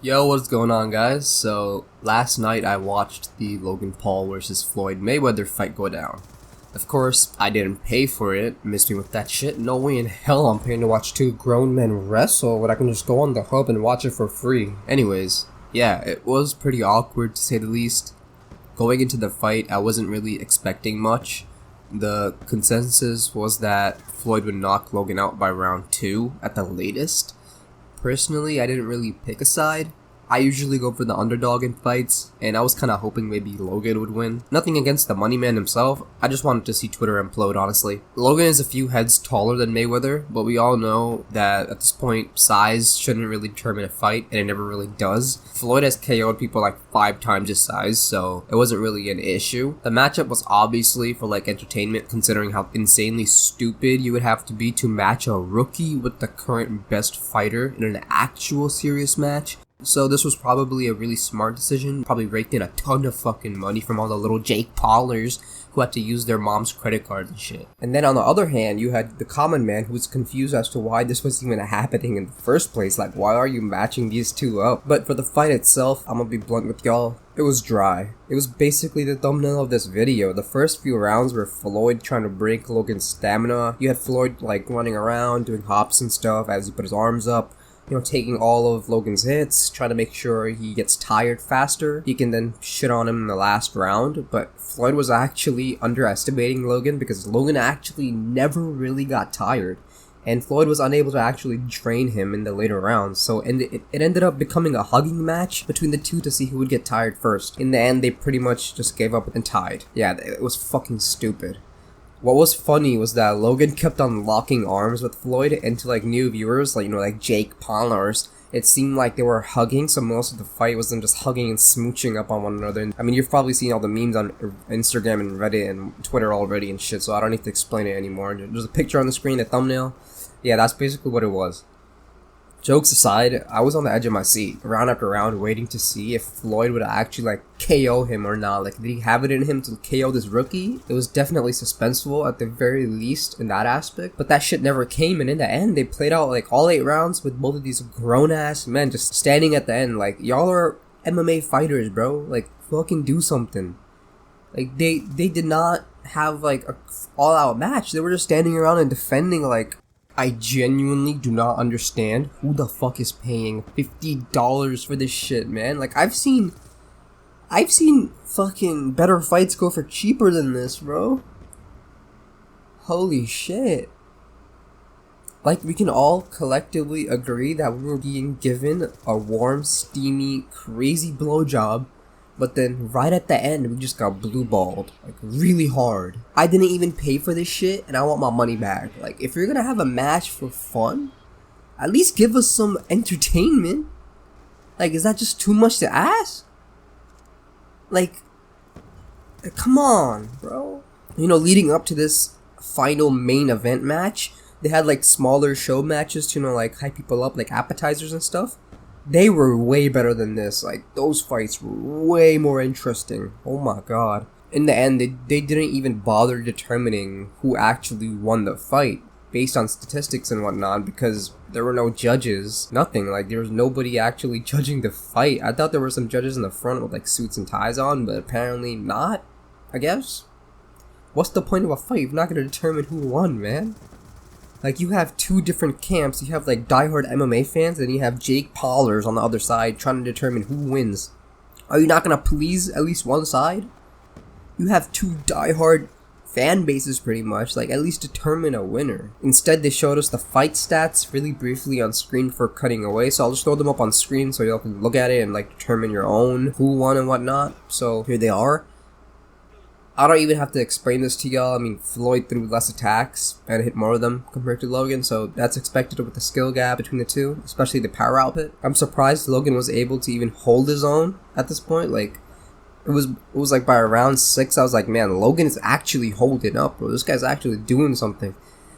Yo, what's going on, guys? So, last night I watched the Logan Paul versus Floyd Mayweather fight go down. Of course, I didn't pay for it. Missed me with that shit. No way in hell I'm paying to watch two grown men wrestle when I can just go on the hub and watch it for free. Anyways, yeah, it was pretty awkward to say the least. Going into the fight, I wasn't really expecting much. The consensus was that Floyd would knock Logan out by round 2 at the latest. Personally, I didn't really pick a side. I usually go for the underdog in fights, and I was kinda hoping maybe Logan would win. Nothing against the money man himself, I just wanted to see Twitter implode, honestly. Logan is a few heads taller than Mayweather, but we all know that at this point, size shouldn't really determine a fight, and it never really does. Floyd has KO'd people like 5 times his size, so it wasn't really an issue. The matchup was obviously for like entertainment, considering how insanely stupid you would have to be to match a rookie with the current best fighter in an actual serious match. So this was probably a really smart decision, probably raked in a ton of fucking money from all the little Jake Paulers who had to use their mom's credit cards and shit. And then on the other hand, you had the common man who was confused as to why this was even happening in the first place. Like, why are you matching these two up? But for the fight itself, I'm gonna be blunt with y'all, it was dry. It was basically the thumbnail of this video. The first few rounds were Floyd trying to break Logan's stamina. You had Floyd like running around, doing hops and stuff as he put his arms up. Taking all of Logan's hits, trying to make sure he gets tired faster. He can then shit on him in the last round, but Floyd was actually underestimating Logan because Logan actually never really got tired, and Floyd was unable to actually drain him in the later rounds, so it ended up becoming a hugging match between the two to see who would get tired first. In the end, they pretty much just gave up and tied. Yeah, it was fucking stupid. What was funny was that Logan kept on locking arms with Floyd, and to like new viewers, like Jake Paulers, it seemed like they were hugging, so most of the fight was them just hugging and smooching up on one another. And, I mean, you've probably seen all the memes on Instagram and Reddit and Twitter already and shit, so I don't need to explain it anymore. There's a picture on the screen, a thumbnail. Yeah, that's basically what it was. Jokes aside, I was on the edge of my seat, round after round, waiting to see if Floyd would actually, KO him or not. Did he have it in him to KO this rookie? It was definitely suspenseful, at the very least, in that aspect. But that shit never came, and in the end, they played out, all 8 rounds with both of these grown-ass men just standing at the end. Y'all are MMA fighters, bro. Fucking do something. They did not have, a all-out match. They were just standing around and defending, I genuinely do not understand who the fuck is paying $50 for this shit, man. I've seen fucking better fights go for cheaper than this, bro. Holy shit. We can all collectively agree that we were being given a warm, steamy, crazy blowjob, but then right at the end, we just got blue-balled, really hard. I didn't even pay for this shit, and I want my money back. If you're gonna have a match for fun, at least give us some entertainment. Is that just too much to ask? Come on, bro. Leading up to this final main event match, they had, smaller show matches to, hype people up, appetizers and stuff. They were way better than this. Those fights were way more interesting. Oh my god. In the end, they didn't even bother determining who actually won the fight based on statistics and whatnot, because there were no judges. Nothing. There was nobody actually judging the fight. I thought there were some judges in the front with suits and ties on, but apparently not, I guess. What's the point of a fight if you're not gonna determine who won, man? You have 2 different camps. You have, diehard MMA fans, and you have Jake Paulers on the other side trying to determine who wins. Are you not gonna please at least one side? You have 2 diehard fan bases, pretty much. At least determine a winner. Instead, they showed us the fight stats really briefly on screen for cutting away, so I'll just throw them up on screen so y'all can look at it and, determine your own who won and whatnot. So, here they are. I don't even have to explain this to y'all. I mean, Floyd threw less attacks and hit more of them compared to Logan, so that's expected with the skill gap between the two, especially the power output. I'm surprised Logan was able to even hold his own at this point. It was by around 6, I was like, man, Logan is actually holding up, bro. This guy's actually doing something.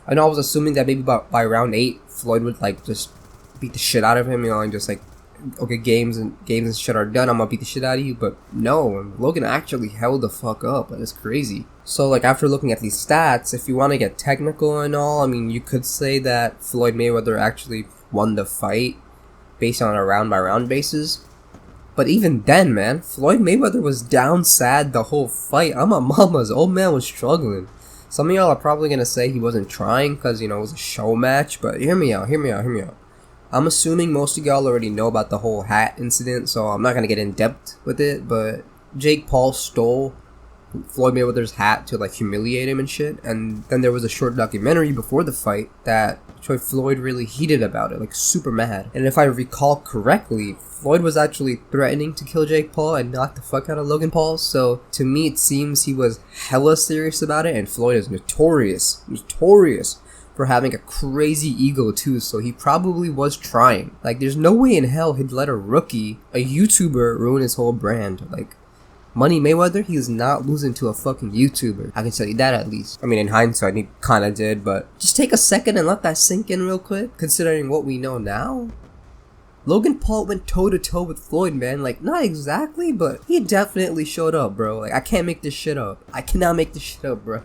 I know I was assuming that maybe by round 8, Floyd would, just beat the shit out of him, and just, okay, games and shit are done, I'm gonna beat the shit out of you, but no, Logan actually held the fuck up. That is crazy. So, after looking at these stats, if you want to get technical and all, I mean, you could say that Floyd Mayweather actually won the fight, based on a round by round basis. But even then, man, Floyd Mayweather was down sad the whole fight. I'm a mama's old man was struggling. Some of y'all are probably gonna say he wasn't trying because, you know, it was a show match, but hear me out. I'm assuming most of y'all already know about the whole hat incident, so I'm not gonna get in depth with it, but Jake Paul stole Floyd Mayweather's hat to like humiliate him and shit, and then there was a short documentary before the fight that showed Floyd really heated about it, like super mad. And if I recall correctly, Floyd was actually threatening to kill Jake Paul and knock the fuck out of Logan Paul, so to me it seems he was hella serious about it, and Floyd is notorious for having a crazy ego too, so he probably was trying. Like, there's no way in hell he'd let a rookie, a YouTuber, ruin his whole brand. Like, Money Mayweather, he is not losing to a fucking YouTuber. I can tell you that at least. I mean, in hindsight, he kinda did, but just take a second and let that sink in real quick, considering what we know now. Logan Paul went toe-to-toe with Floyd, man. Like, not exactly, but he definitely showed up, bro. Like, I can't make this shit up. I cannot make this shit up, bro.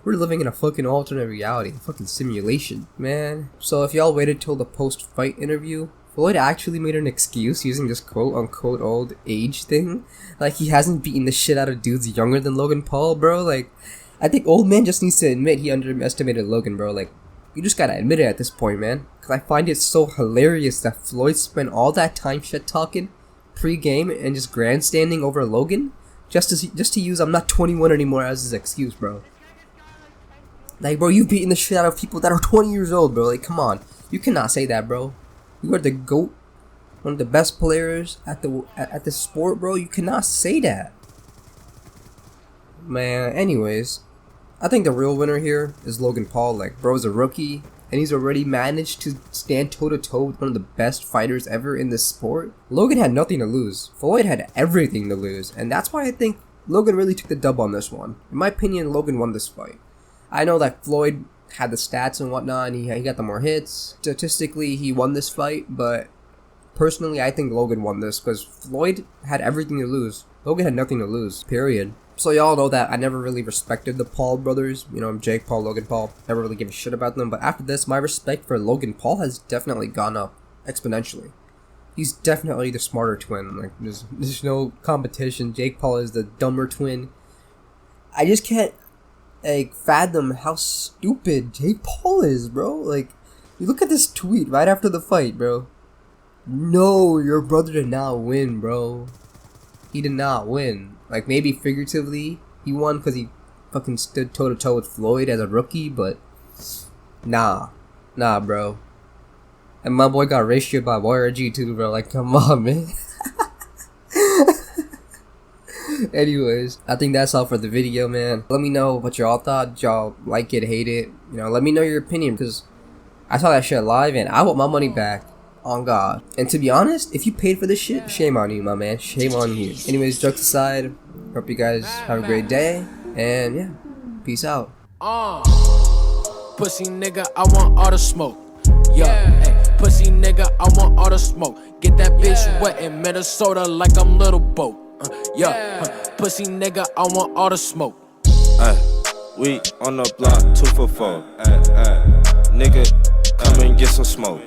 We're living in a fucking alternate reality, a fucking simulation, man. So if y'all waited till the post-fight interview, Floyd actually made an excuse using this quote-unquote old age thing. Like, he hasn't beaten the shit out of dudes younger than Logan Paul, bro. Like, I think old man just needs to admit he underestimated Logan, bro. Like, you just gotta admit it at this point, man. Cause I find it so hilarious that Floyd spent all that time shit-talking pre-game and just grandstanding over Logan just to use "I'm not 21 anymore" as his excuse, bro. Like, bro, you've beaten the shit out of people that are 20 years old, bro. Like, come on. You cannot say that, bro. You are the GOAT, one of the best players at the sport, bro. You cannot say that. Man, anyways, I think the real winner here is Logan Paul. Like, bro's a rookie, and he's already managed to stand toe-to-toe with one of the best fighters ever in this sport. Logan had nothing to lose. Floyd had everything to lose, and that's why I think Logan really took the dub on this one. In my opinion, Logan won this fight. I know that Floyd had the stats and whatnot, and he got the more hits. Statistically, he won this fight, but personally, I think Logan won this because Floyd had everything to lose. Logan had nothing to lose, period. So y'all know that I never really respected the Paul brothers. You know, Jake Paul, Logan Paul. Never really gave a shit about them. But after this, my respect for Logan Paul has definitely gone up exponentially. He's definitely the smarter twin. Like, there's no competition. Jake Paul is the dumber twin. I just can't like fathom how stupid Jake Paul is, bro. Like, you look at this tweet right after the fight, bro. No, your brother did not win, bro. He did not win. Like, maybe figuratively he won because he fucking stood toe to toe with Floyd as a rookie, but nah, bro. And my boy got ratioed by YRG too, bro. Like, come on, man. Anyways, I think that's all for the video, man. Let me know what y'all thought. Did y'all like it, hate it? You know, let me know your opinion, because I saw that shit live and I want my money back. On God. And to be honest, if you paid for this shit, shame on you, my man. Shame on you. Anyways, jokes aside, hope you guys have a great day. And yeah, peace out. Pussy nigga, I want all the smoke. Yeah, pussy nigga, I want all the smoke. Get that bitch wet in Minnesota like I'm Little Boat. Pussy nigga, I want all the smoke. We on the block 2 for 4. Nigga, come and get some smoke.